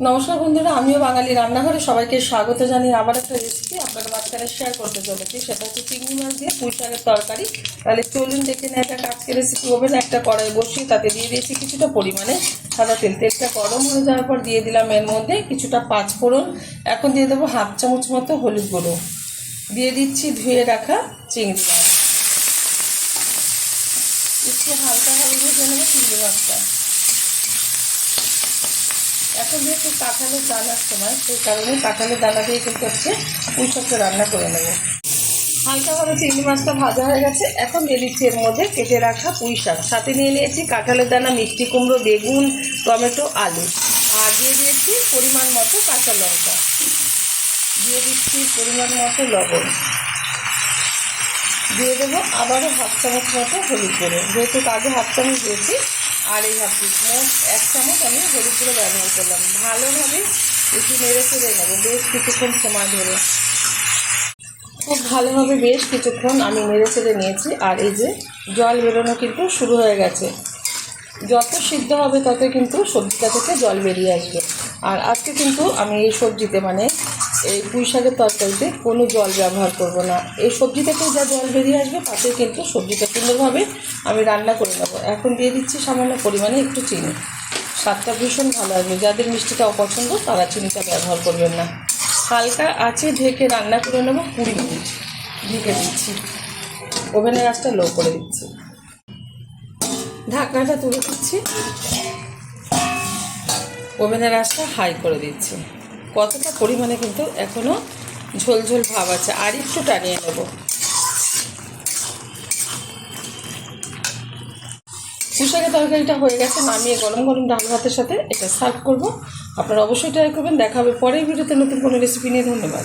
নমস্কার বন্ধুরা, আমিও বাঙালি রান্নাঘরে সবাইকে স্বাগত জানিয়ে আবার একটা রেসিপি আপনাদের মাঝখানে শেয়ার করতে চলেছি। সেটা হচ্ছে চিংড়ি মাছ দিয়ে পুঁই শাকের তরকারি। তাহলে চলুন দেখে নেওয়া যাক আজকের রেসিপি। ওভেনে একটা কড়াই বসিয়ে তাতে দিয়ে দিয়েছি কিছুটা পরিমাণে সাদা তেল। তেলটা গরম হয়ে যাওয়ার পর দিয়ে দিলাম এর মধ্যে কিছুটা পাঁচফোড়ন। এখন দিয়ে দেবো হাফ চামচ মতো হলুদ গুঁড়ো। দিয়ে দিচ্ছি ধুয়ে রাখা চিংড়ি মাছ। একটু হালকা হালকা ভেজে নেবো চিংড়ি মাছটা। এখন যেহেতু কাঁঠালের দানার সময়, সেই কারণে কাঁঠালের দানা দিয়ে কিন্তু হচ্ছে পুঁই শাকটা রান্না করে নেব। হালকাভাবে চিংড়ি মাছটা ভাজা হয়ে গেছে। এখন দিয়ে দিচ্ছি এর মধ্যে কেটে রাখা পুঁই শাক। সাথে নিয়ে নিয়েছি কাঁঠালের দানা, মিষ্টি কুমড়ো, বেগুন, টমেটো, আলু। আর দিয়ে দিয়েছি পরিমাণ মতো কাঁচা লঙ্কা। দিয়ে দিচ্ছি পরিমাণ মতো লবণ। দিয়ে দেবো আবারও হাফ চামচ মতো হলুদ গুঁড়ো। যেহেতু আগে হাফ চামচ দিয়েছি, আর এই হাফ মোট 1 চামচ আমি হলুদ গুঁড়ো ব্যবহার করলাম। ভালোভাবে একটু নেড়ে চেড়ে নেবো বেশ কিছুক্ষণ সময় ধরে। খুব ভালোভাবে বেশ কিছুক্ষণ আমি নেড়ে চেড়ে নিয়েছি। আর এই যে জল বেরোনো কিন্তু শুরু হয়ে গেছে। যত সিদ্ধ হবে তত কিন্তু সবজিটা থেকে জল বেরিয়ে আসবে। আর আজকে কিন্তু আমি এই সবজিতে এই পুঁই শাকের তরকারিতে কোনো জল ব্যবহার করব না। এই সবজি থেকে যা জল বেরিয়ে আসবে তাতে কিন্তু সবজিটা সুন্দরভাবে আমি রান্না করে নেব। এখন দিয়ে দিচ্ছি সামান্য পরিমাণে একটু চিনি। স্বাদটা ভীষণ ভালো আসবে। যাদের মিষ্টিটা অপছন্দ তারা চিনিটা ব্যবহার করবেন না। হালকা আঁচে ঢেকে রান্না করে নেব 20 মিনিট। ঢেকে দিচ্ছি, ওভেনের আঁচটা লো করে দিচ্ছি। ঢাকনাটা তুলে দিচ্ছি, ওভেনের আঁচটা হাই করে দিচ্ছি। কতটা পরিমাণে কিন্তু এখনও ঝোলঝোল ভাব আছে, আর একটু টানিয়ে নেব। পুঁই শাকের তরকারিটা হয়ে গেছে। নামিয়ে গরম গরম ডাল ভাতের সাথে এটা সার্ভ করব। আপনারা অবশ্যই ট্রাই করবেন। দেখা হবে পরের ভিডিওতে নতুন কোনো রেসিপি নিয়ে। ধন্যবাদ।